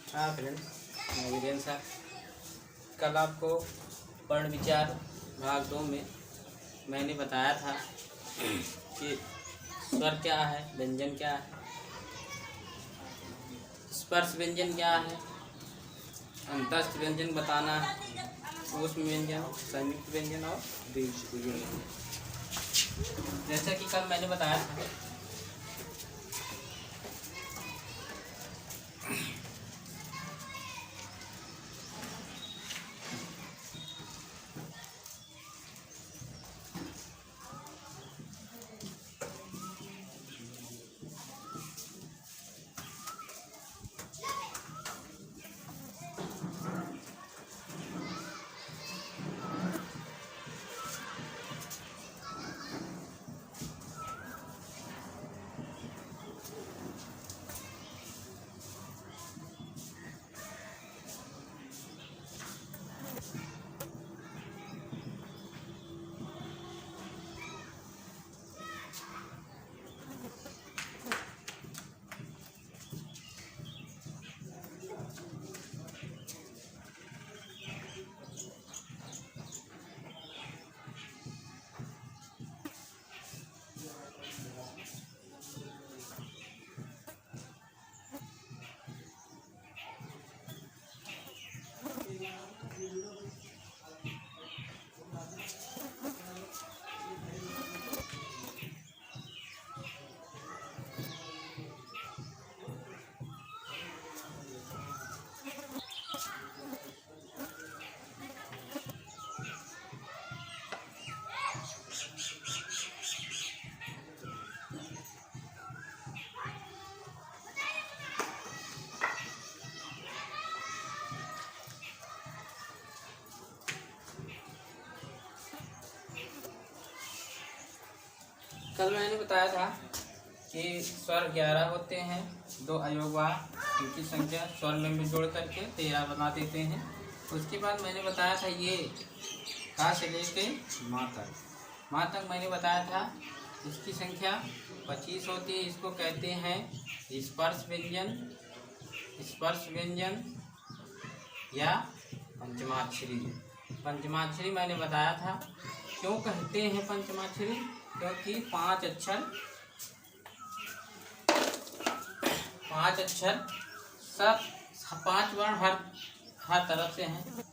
हाँ फ्रेंड्स, मैं वीरेंद्र साहब कल आपको वर्ण विचार भाग 2 में मैंने बताया था कि स्वर क्या है, व्यंजन क्या है, स्पर्श व्यंजन क्या है, अंतस्थ व्यंजन बताना है, ऊष्म व्यंजन, संयुक्त व्यंजन और द्वितीय व्यंजन। जैसा कि कल मैंने बताया था कल मैंने बताया था कि स्वर 11 होते हैं, 2 अयोगवार उनकी संख्या स्वर में जोड़ करके 13 बना देते हैं। उसके बाद मैंने बताया था ये का से लेके माँ तक मैंने बताया था इसकी संख्या 25 होती है। इसको कहते हैं स्पर्श व्यंजन या पंचमाक्षरी। पंचमाक्षरी मैंने बताया था क्यों कहते हैं पंचमाक्षरी, क्योंकि 5 अक्षर सब 5 वर्ण हर तरफ से हैं,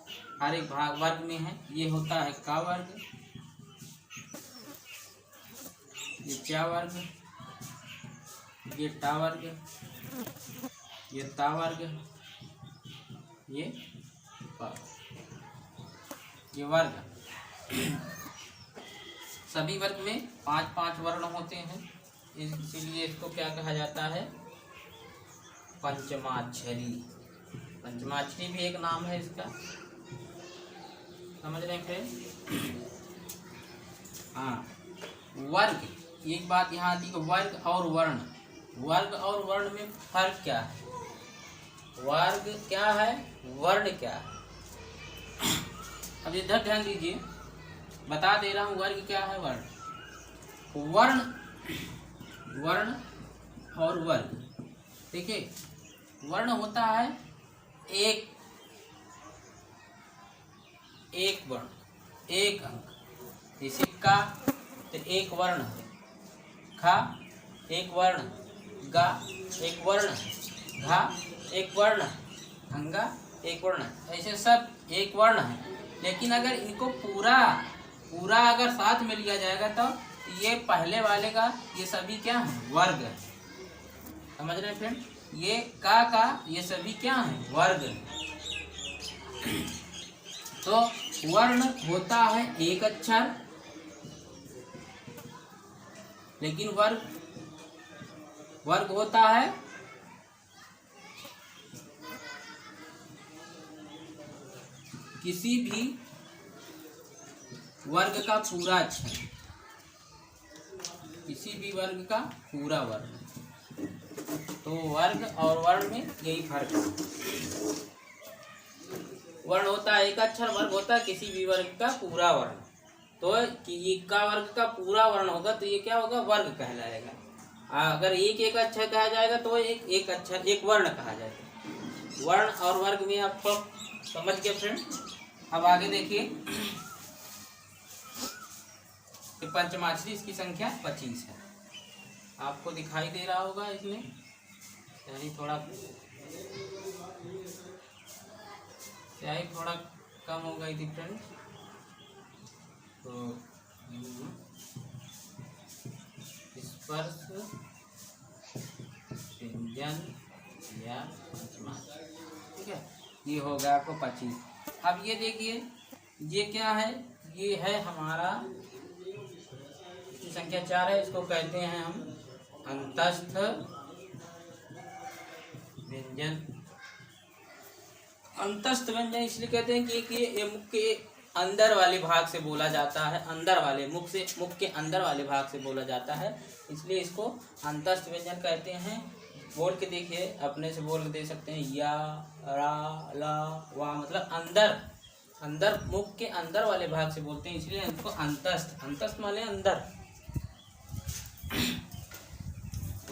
हर एक भाग वर्ग में है। ये होता है का वर्ग, ये चा वर्ग, ये टा वर्ग, ये ता वर्ग, ये वर्ग। सभी वर्ग में 5-5 वर्ण होते हैं, इसीलिए इसको क्या कहा जाता है, पंचमाक्षरी। पंचमाक्षरी भी एक नाम है इसका, समझ रहे हैं फ्रेंड। हाँ, वर्ग, एक बात यहाँ आती है, वर्ग और वर्ण। वर्ग और वर्ण में फर्क क्या है? वर्ग क्या है, वर्ण क्या है? अब इधर ध्यान दीजिए, बता दे रहा हूँ वर्ग क्या है, वर्ण और वर्ग। देखिए, वर्ण होता है एक वर्ण, एक अंक। जैसे का तो एक वर्ण है, खा एक वर्ण, गा एक वर्ण, घा एक वर्ण, अंगा एक वर्ण। ऐसे सब एक वर्ण है, लेकिन अगर इनको पूरा अगर साथ में लिया जाएगा तो ये पहले वाले का ये सभी क्या है, वर्ग है। समझ रहे हैं फ्रेंड, ये का ये सभी क्या है, वर्ग। तो वर्ण होता है एक अक्षर, लेकिन वर्ग होता है किसी भी वर्ग का पूरा अक्षर, किसी भी वर्ग का पूरा वर्ग। तो वर्ग और वर्ण में यही फर्क है। वर्ण होता है एक अक्षर, वर्ग होता है किसी भी वर्ग का पूरा वर्ण। तो कि का वर्ग का पूरा वर्ण होगा तो ये क्या होगा, वर्ग कहलाएगा। अगर एक अक्षर कहा जाएगा तो एक अक्षर एक वर्ण कहा जाएगा। वर्ण और वर्ग में आपको समझ गए फ्रेंड। अब आगे देखिए कि पंचमाक्षरी इसकी संख्या 25 है। आपको दिखाई दे रहा होगा इसमें, यानी थोड़ा कम हो गई थी फ्रेंड। तो स्पर्श व्यंजन या पंचमाक्षरी, ठीक है, ये हो गया आपको 25। अब ये देखिए ये क्या है, ये है हमारा संख्या 4 है, इसको कहते हैं हम अंतस्थ व्यंजन। अंतस्थ व्यंजन इसलिए कहते हैं कि ये मुख के अंदर वाले भाग से बोला जाता है, अंदर वाले मुख के अंदर वाले भाग से बोला जाता है, इसलिए इसको अंतस्थ व्यंजन कहते हैं। बोल के देखिए, अपने से बोल के दे सकते हैं, या, रा, ला, वा, मतलब अंदर मुख के अंदर वाले भाग से बोलते हैं, इसलिए इसको अंतस्थ माने अंदर।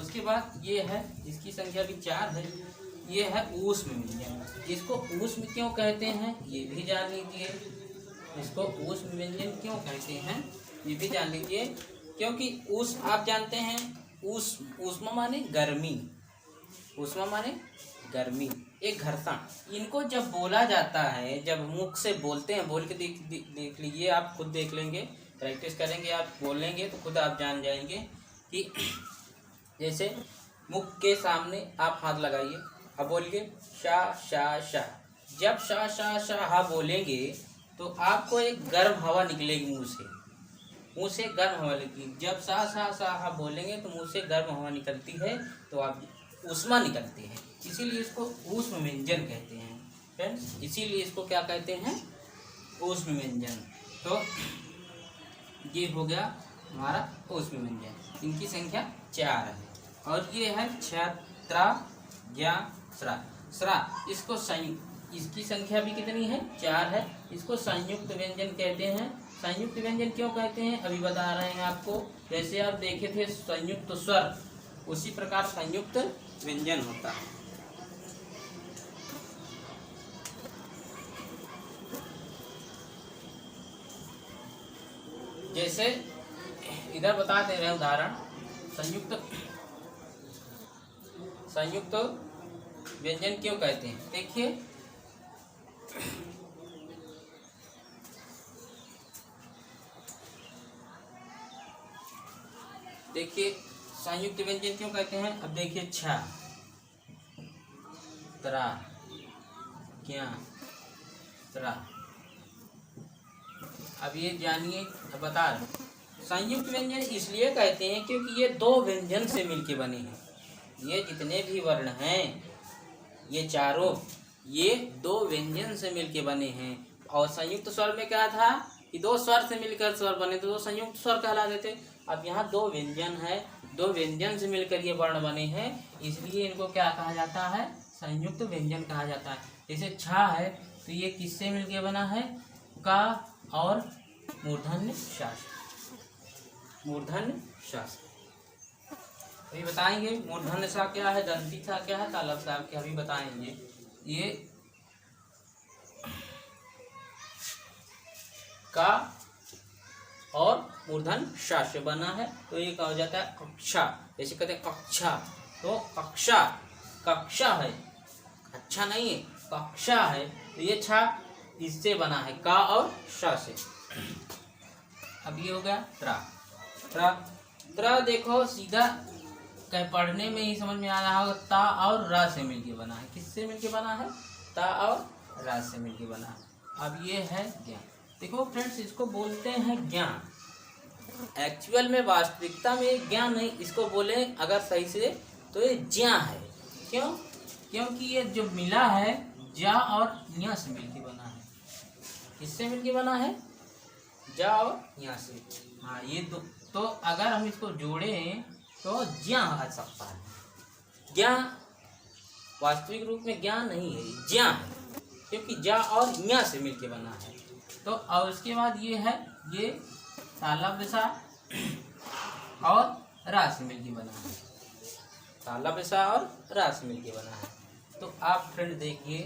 उसके बाद ये है, इसकी संख्या भी 4 है, ये है ऊष्म व्यंजन। इसको ऊष्म क्यों कहते हैं ये भी जान लीजिए। इसको ऊष्म व्यंजन क्यों कहते हैं ये भी जान लीजिए, क्योंकि ऊष्म आप जानते हैं, ऊष्मा माने गर्मी, ऊष्मा माने गर्मी, एक घर्षण। इनको जब बोला जाता है, जब मुख से बोलते हैं, बोल के देख लीजिए, आप खुद देख लेंगे, प्रैक्टिस करेंगे, आप बोलेंगे तो खुद आप जान जाएंगे कि जैसे मुख के सामने आप हाथ लगाइए, अब बोलिए शा शा शा। जब शा शा शा हा बोलेंगे तो आपको एक गर्म हवा निकलेगी मुंह से गर्म हवा निकलेगी। जब सा सा सा हा बोलेंगे तो मुंह से गर्म हवा निकलती है, तो आप ऊष्मा निकलती है, इसीलिए इसको ऊष्म व्यंजन कहते हैं फ्रेंड्स। इसीलिए इसको क्या कहते हैं, ऊष्म व्यंजन। तो ये हो गया हमारा ऊष्म व्यंजन। इनकी संख्या 4 है। और ये है क्षत्रा ज्ञा स्रा। स्रा इसको इसकी संख्या भी कितनी है, 4 है। इसको संयुक्त व्यंजन कहते हैं। संयुक्त व्यंजन क्यों कहते हैं अभी बता रहे हैं आपको। जैसे आप देखे थे संयुक्त स्वर, उसी प्रकार संयुक्त व्यंजन होता है। जैसे इधर बता दे रहे हैं उदाहरण, संयुक्त व्यंजन क्यों कहते हैं। देखिए संयुक्त व्यंजन क्यों कहते हैं। अब देखिए छ, त्रा, क्या, त्रा। अब ये जानिए, बता रहे संयुक्त व्यंजन इसलिए कहते हैं क्योंकि ये 2 व्यंजन से मिलके बने हैं। ये जितने भी वर्ण हैं, ये चारों, ये 2 व्यंजन से मिलके बने हैं। और संयुक्त स्वर में क्या था कि 2 स्वर से मिलकर स्वर बने तो 2 संयुक्त स्वर कहलाते थे। अब यहाँ 2 व्यंजन है, 2 व्यंजन से मिलकर ये वर्ण बने हैं, इसलिए इनको क्या कहा जाता है, संयुक्त व्यंजन कहा जाता है। जैसे छा है तो ये किससे मिलके बना है, का और मूर्धन्य शास। मूर्धन्य शास अभी बताएंगे। मूर्धन्य सा क्या है, दंती सा क्या है, तालब सा क्या, अभी बताएंगे। ये का और मूर्धन्य शा से बना है, तो ये कहा जाता है कक्षा। जैसे कहते हैं कक्षा, तो कक्षा, कक्षा है, अच्छा नहीं है, कक्षा है, तो ये छा इससे बना है, का और शा से। अब ये हो गया त्रा। त्रा, त्रा देखो सीधा कहीं पढ़ने में ही समझ में आ रहा होगा, ता और रा से मिलके बना है। किससे मिलके बना है, ता और रा से मिलके बना है। अब ये है ज्ञान। देखो फ्रेंड्स, इसको बोलते हैं ज्ञान। एक्चुअल में वास्तविकता में ज्ञान नहीं, इसको बोले अगर सही से तो ये ज्ञा है। क्यों, क्योंकि ये जो मिला है जा और न्या से मिलके बना है। किससे मिलके बना है, जा और न्या से। हाँ ये तो अगर हम इसको जोड़ें तो ज्ञा आ सकता है। ज्ञा वास्तविक रूप में ज्ञान नहीं है, ज्ञा है, क्योंकि जा और न्या से मिलके बना है। तो और उसके बाद ये है, ये तालब सा और रा से मिलके बना है। तालब सा और रा से मिलके बना है। तो आप फ्रेंड देखिए,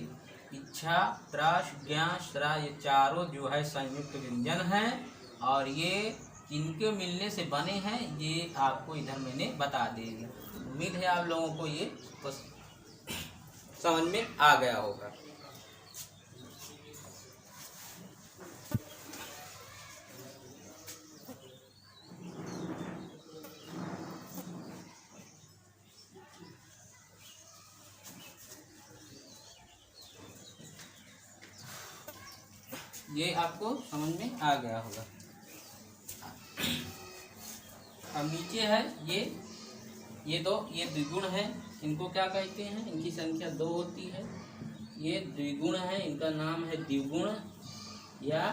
इच्छा, त्रास, ज्ञा, श्रा, ये चारों जो है संयुक्त व्यंजन हैं और ये इनके मिलने से बने हैं, ये आपको इधर मैंने बता दिया। उम्मीद है आप लोगों को ये बस समझ में आ गया होगा। ये आपको समझ में आ गया होगा। अब नीचे है ये द्विगुण है। इनको क्या कहते हैं? इनकी संख्या 2 होती है। ये द्विगुण है, इनका नाम है द्विगुण या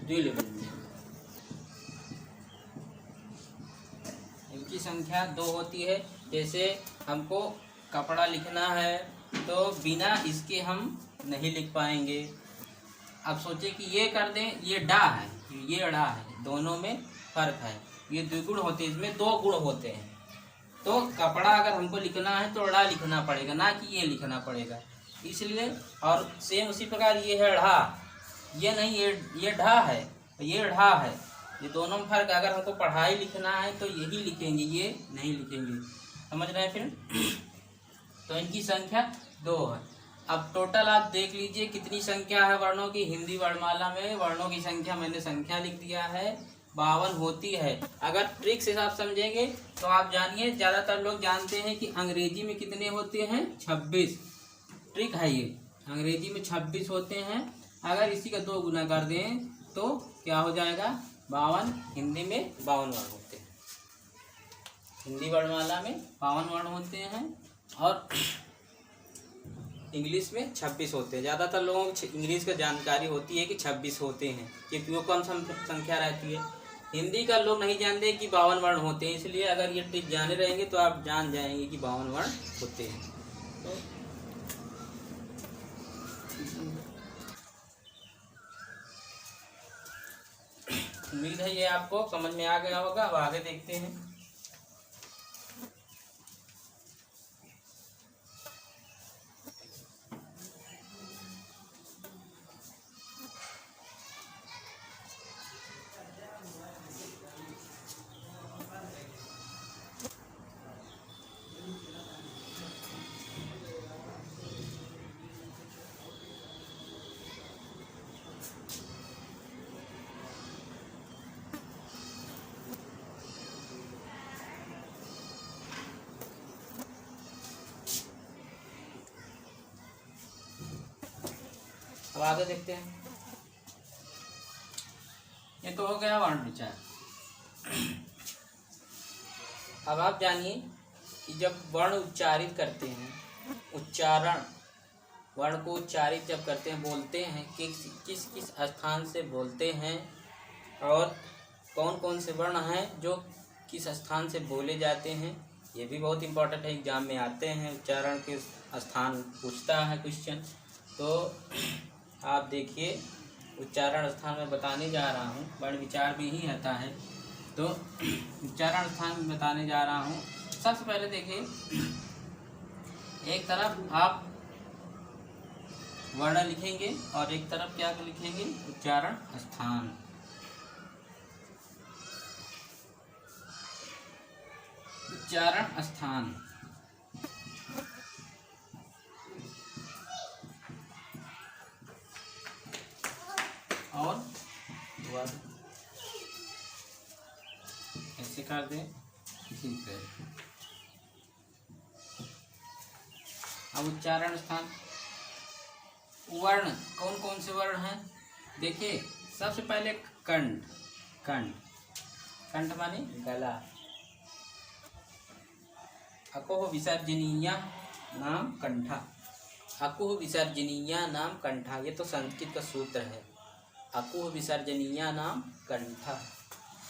द्विलिंग। इनकी संख्या 2 होती है। जैसे हमको कपड़ा लिखना है तो बिना इसके हम नहीं लिख पाएंगे। अब सोचे कि ये कर दें, ये डा है, ये डा है, दोनों में फर्क है। ये द्विगुण होते हैं, इसमें 2 गुण होते हैं। तो कपड़ा अगर हमको लिखना है तो डा लिखना पड़ेगा, ना कि ये लिखना पड़ेगा, इसलिए। और सेम उसी प्रकार ये है ढा, ये नहीं, ये ढा है, ये ढा है, ये दोनों में फर्क। अगर हमको पढ़ाई लिखना है तो यही लिखेंगे, ये नहीं लिखेंगे। समझ रहे हैं फिर? तो इनकी संख्या 2 है। अब टोटल आप देख लीजिए कितनी संख्या है वर्णों की। हिंदी वर्णमाला में वर्णों की संख्या मैंने संख्या लिख दिया है, 52 होती है। अगर ट्रिक से आप समझेंगे तो आप जानिए, ज़्यादातर लोग जानते हैं कि अंग्रेजी में कितने होते हैं? 26। ट्रिक है ये, अंग्रेजी में 26 होते हैं। अगर इसी का 2 गुना कर दें तो क्या हो जाएगा? 52। हिंदी में 52 वर्ण होते हैं। हिंदी वर्णमाला में 52 वर्ण होते हैं और इंग्लिश में 26 होते हैं। ज़्यादातर लोगों को इंग्लिश का जानकारी होती है कि 26 होते हैं, क्योंकि वो कम संख्या रहती है। हिंदी का लोग नहीं जानते कि 52 वर्ण होते हैं, इसलिए अगर ये ट्रिक जाने रहेंगे तो आप जान जाएंगे कि 52 वर्ण होते हैं। तो उम्मीद है ये आपको समझ में आ गया होगा। अब आगे देखते हैं। अब आगे देखते हैं। ये तो हो गया वर्ण विचार। अब आप जानिए कि जब वर्ण उच्चारित करते हैं, उच्चारण, वर्ण को उच्चारित जब करते हैं, बोलते हैं कि किस किस स्थान से बोलते हैं और कौन कौन से वर्ण हैं जो किस स्थान से बोले जाते हैं। ये भी बहुत इम्पोर्टेंट है, एग्जाम में आते हैं। उच्चारण के स्थान पूछता है क्वेश्चन। तो आप देखिए, उच्चारण स्थान में बताने जा रहा हूँ, वर्ण विचार भी ही आता है। तो उच्चारण स्थान में बताने जा रहा हूँ। सबसे पहले देखिए, एक तरफ आप वर्ण लिखेंगे और एक तरफ क्या लिखेंगे? उच्चारण स्थान। उच्चारण स्थान और ऐसे कर दें, ठीक है। अब उच्चारण स्थान, वर्ण कौन कौन से वर्ण हैं? देखिए, सबसे पहले कंठ। कंठ, कंठ माने गला। अकुह विसर्जनीया नाम कंठा। अकुह विसर्जनीया नाम कंठा, ये तो संस्कृत का सूत्र है। अकुह विसर्जनीया नाम कंठा।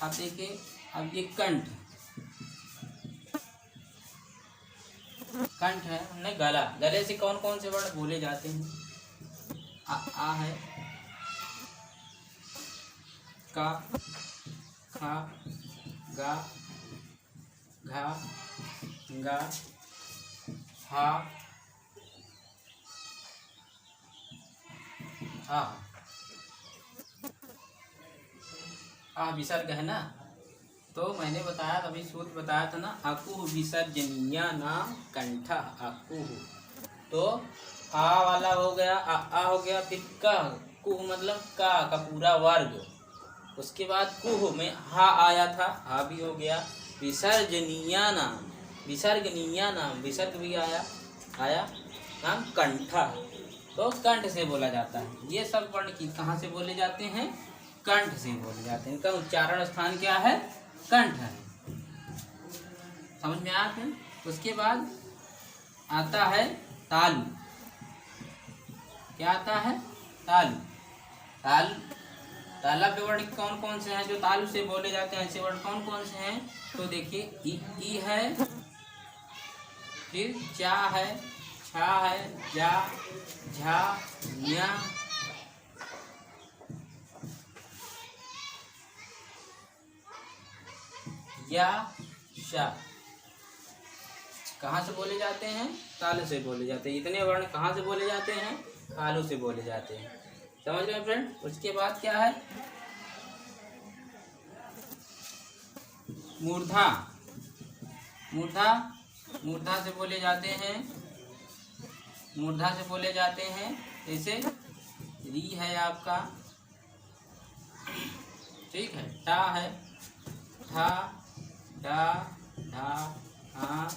अब देखिए, अब ये कंठ, कंठ है, हमने गला। गले से कौन कौन से वर्ण बोले जाते हैं? आ है, का, खा, गा, घा, गा, हा, आ विसर्ग है ना, तो मैंने बताया अभी सूत्र बताया था ना, अकुह विसर्जनीया नाम कंठा अकुह। तो आ वाला हो गया, आ हो गया, फिर क, कुह मतलब का पूरा वर्ग, उसके बाद कुह में हा आया था, हा भी हो गया, विसर्जनीया नाम, विसर्गनीया नाम, विसर्ग भी आया नाम कंठा, तो कंठ से बोला जाता है। ये सब वर्ण की कहाँ से बोले जाते हैं? कंठ से बोले जाते हैं। इनका उच्चारण स्थान क्या है? कंठ है। समझ में आया फिर? उसके बाद आता है तालु। क्या आता है? तालु। तालु, ताला के वर्ण कौन कौन से हैं जो तालु से बोले जाते हैं? ऐसे वर्ण कौन कौन से हैं? तो देखिए, ई है, फिर चा है, छा है, जा, झा, न्या, या, शा। कहाँ से बोले जाते हैं? तालु से बोले जाते हैं। इतने वर्ण कहाँ से बोले जाते हैं? तालु से बोले जाते हैं। समझ गए फ्रेंड? उसके बाद क्या है? मूर्धा। मूर्धा, मूर्धा से बोले जाते हैं, मूर्धा से बोले जाते हैं। जैसे री है आपका, ठीक है, टा है, ठा, डा, ढा, हा,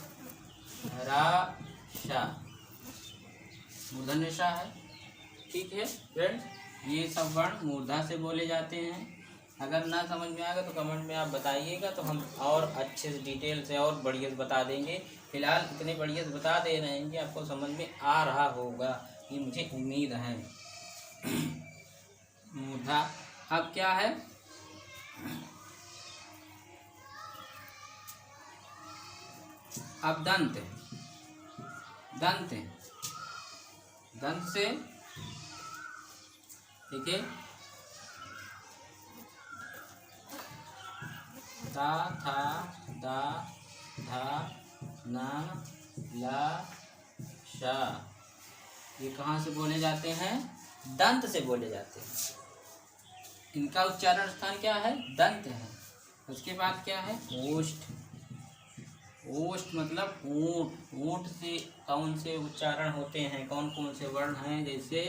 रा, शा, मूर्धन्य है। ठीक है फ्रेंड, ये सब वर्ण मूर्धा से बोले जाते हैं। अगर ना समझ में आएगा तो कमेंट में आप बताइएगा, तो हम और अच्छे से डिटेल से और बढ़िया से बता देंगे। फिलहाल इतने बढ़िया से बता दे रहे हैं कि आपको समझ में आ रहा होगा, ये मुझे उम्मीद है। मूर्धा। अब क्या है? अब दंत। दंत, दंत से ठीक है, ता, था, दा, धा, ना, ला, शा। ये कहाँ से बोले जाते हैं? दंत से बोले जाते हैं। इनका उच्चारण स्थान क्या है? दंत है। उसके बाद क्या है? ओष्ठ। ओष्ठ मतलब ऊंट। ऊंट से कौन से उच्चारण होते हैं, कौन कौन से वर्ण हैं? जैसे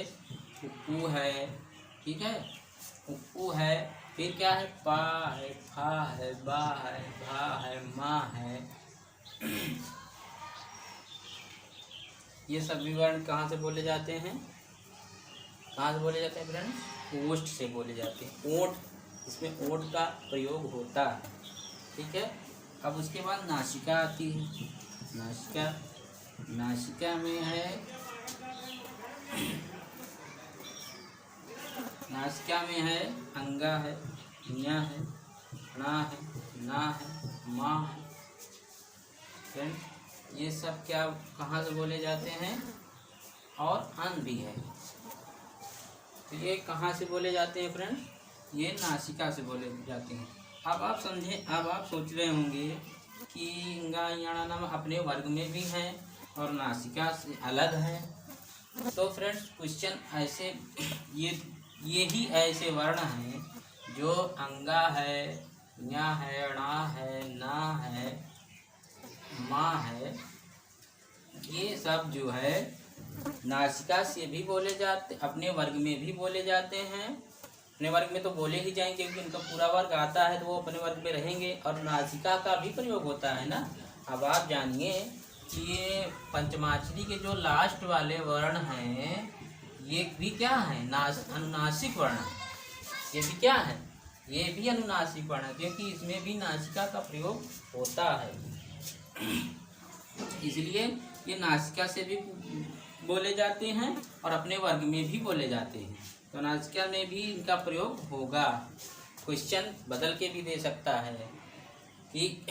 उप्पू है, ठीक है, उप्पू है, फिर क्या है? पा है, फा है, बा है, भा है, मा है। ये सभी वर्ण कहाँ से बोले जाते हैं? कहाँ से बोले जाते हैं फ्रेंड्स? ओष्ठ से बोले जाते हैं। ओठ, इसमें ओठ का प्रयोग होता है, ठीक है। अब उसके बाद नासिका आती है। नासिका, नासिका में है, नासिका में है अंगा है, न्या है, णा है, ना है, मा है। फ्रेंड, ये सब क्या कहाँ से बोले जाते हैं? और अन भी है। तो ये कहाँ से बोले जाते हैं फ्रेंड? ये नासिका से बोले जाते हैं। अब आप समझें, अब आप सोच रहे होंगे कि इंगा याणा नाम अपने वर्ग में भी हैं और नासिका से अलग है। तो फ्रेंड्स, क्वेश्चन ऐसे, ये ही ऐसे वर्ण हैं जो अंगा है, न्या है, णा है, ना है, मा है, ये सब जो है नासिका से भी बोले जाते, अपने वर्ग में भी बोले जाते हैं। अपने वर्ग में तो बोले ही जाएंगे क्योंकि उनका पूरा वर्ग आता है, तो वो अपने वर्ग में रहेंगे। और नासिका का भी प्रयोग होता है ना। अब आप जानिए कि ये पंचमाक्षरी के जो लास्ट वाले वर्ण हैं, ये भी क्या है? अनुनासिक वर्ण। ये भी क्या है? ये भी अनुनासिक वर्ण है, क्योंकि इसमें भी नासिका का प्रयोग होता है। इसलिए ये नासिका से भी बोले जाते हैं और अपने वर्ग में भी बोले जाते हैं। तो नासिका में भी इनका प्रयोग होगा। क्वेश्चन बदल के भी दे सकता है कि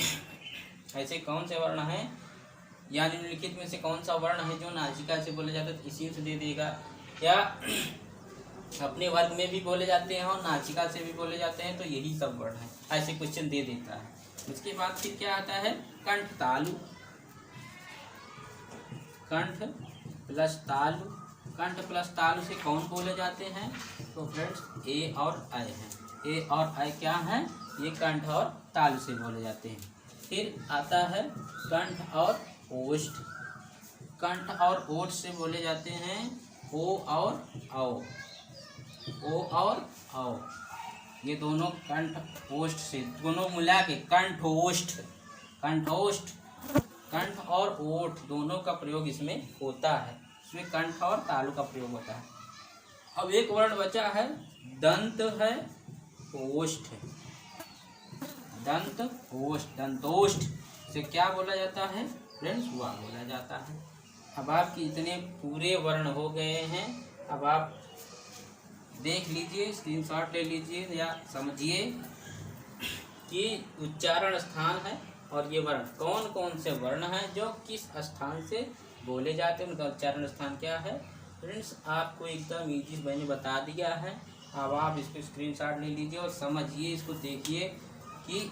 ऐसे कौन से वर्ण हैं, या निम्नलिखित में से कौन सा वर्ण है जो नासिका से बोले जाते हैं, तो इसी से दे देगा। या अपने वर्ग में भी बोले जाते हैं और नासिका से भी बोले जाते हैं, तो यही सब वर्ण है। ऐसे क्वेश्चन दे देता है। उसके बाद फिर क्या आता है? कंठ तालु। कंठ प्लस तालु कंठ प्लस तालु से कौन बोले जाते हैं? तो फ्रेंड्स ए और आई हैं। ए और आई क्या हैं? ये कंठ और तालु से बोले जाते हैं। फिर आता है कंठ और ओष्ठ। कंठ और ओष्ठ से बोले जाते हैं ओ और औ। ओ और औ, ये दोनों कंठ ओष्ठ से, दोनों मिला के कंठोष्ठ। कंठोष्ठ, कंठ और ओठ दोनों का प्रयोग इसमें होता है। इसमें कंठ और तालु का प्रयोग होता है। अब एक वर्ण बचा है, दंत है ओष्ठ। दंत ओष्ठ, दंतोष्ठ से क्या बोला जाता है फ्रेंड्स? हुआ बोला जाता है। अब आपके इतने पूरे वर्ण हो गए हैं। अब आप देख लीजिए, स्क्रीनशॉट ले लीजिए या समझिए कि उच्चारण स्थान है और ये वर्ण कौन कौन से वर्ण हैं जो किस स्थान से बोले जाते हैं, उनका उच्चारण स्थान क्या है। फ्रेंड्स आपको एकदम ईजी मैंने बता दिया है। अब आप इसको स्क्रीनशॉट ले लीजिए और समझिए, इसको देखिए कि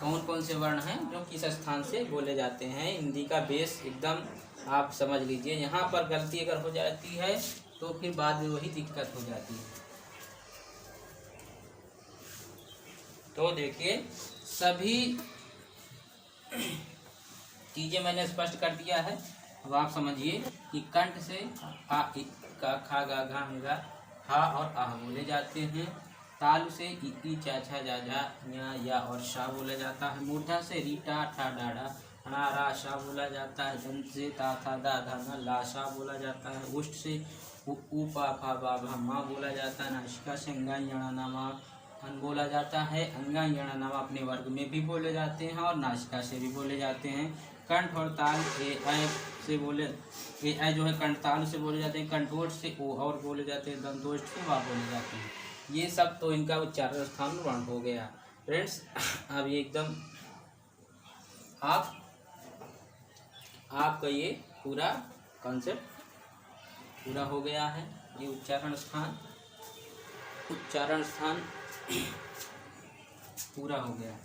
कौन कौन से वर्ण हैं जो किस स्थान से बोले जाते हैं। हिंदी का बेस एकदम आप समझ लीजिए। यहाँ पर गलती अगर हो जाती है तो फिर बाद में वही दिक्कत हो जाती है। तो देखिए, सभी चीज़ें मैंने स्पष्ट कर दिया है। अब आप समझिए कि कंठ से आ इ का खा गा घा मेगा हा और आह बोले जाते हैं। तालु से ई चा छा जा जा या और शा बोला जाता है। मूर्धा से री टा ठा डा डा णा रा शा बोला जाता है। दंत से ता था दा धा ना ला शा बोला जाता है। उष्ठ से उ पा फा बा भा मा बोला जाता है। नासिका से अंगा यणा नामा अन बोला जाता है। अंगा यणा नामा अपने वर्ग में भी बोले जाते हैं और नासिका से भी बोले जाते हैं। कंठ और ताल ए ऐ से बोले, ए ऐ जो है कंठ तालु से बोले जाते हैं। कंठोष्ठ से ओ और बोले जाते हैं। दंतोष्ठ से वा बोले जाते हैं। ये सब तो इनका उच्चारण स्थान वर्ण हो गया फ्रेंड्स। अब ये एकदम आपका ये पूरा कॉन्सेप्ट पूरा हो गया है। ये उच्चारण स्थान पूरा हो गया।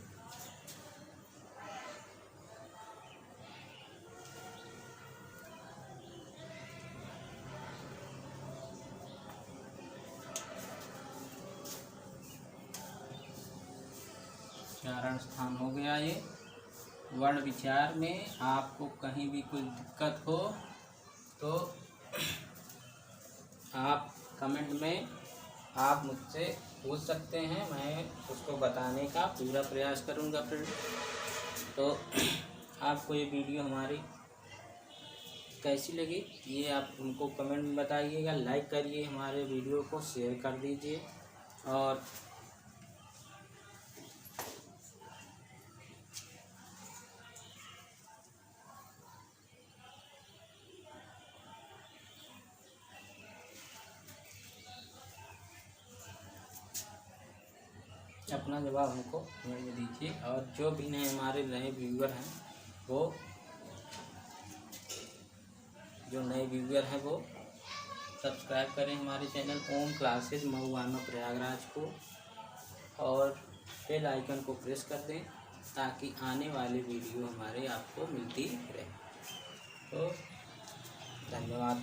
उच्चारण स्थान हो गया। ये वर्ण विचार में आपको कहीं भी कोई दिक्कत हो तो आप कमेंट में आप मुझसे पूछ सकते हैं। मैं उसको बताने का पूरा प्रयास करूंगा फ्रेंड। तो आपको ये वीडियो हमारी कैसी लगी ये आप उनको कमेंट में बताइएगा। लाइक करिए, हमारे वीडियो को शेयर कर दीजिए और अपना जवाब हमको कमेंट में दीजिए। और जो भी नए हमारे नए व्यूअर हैं वो सब्सक्राइब करें हमारे चैनल ओम क्लासेज महुआना प्रयागराज को और बेल आइकन को प्रेस कर दें ताकि आने वाले वीडियो हमारे आपको मिलती रहे। तो धन्यवाद।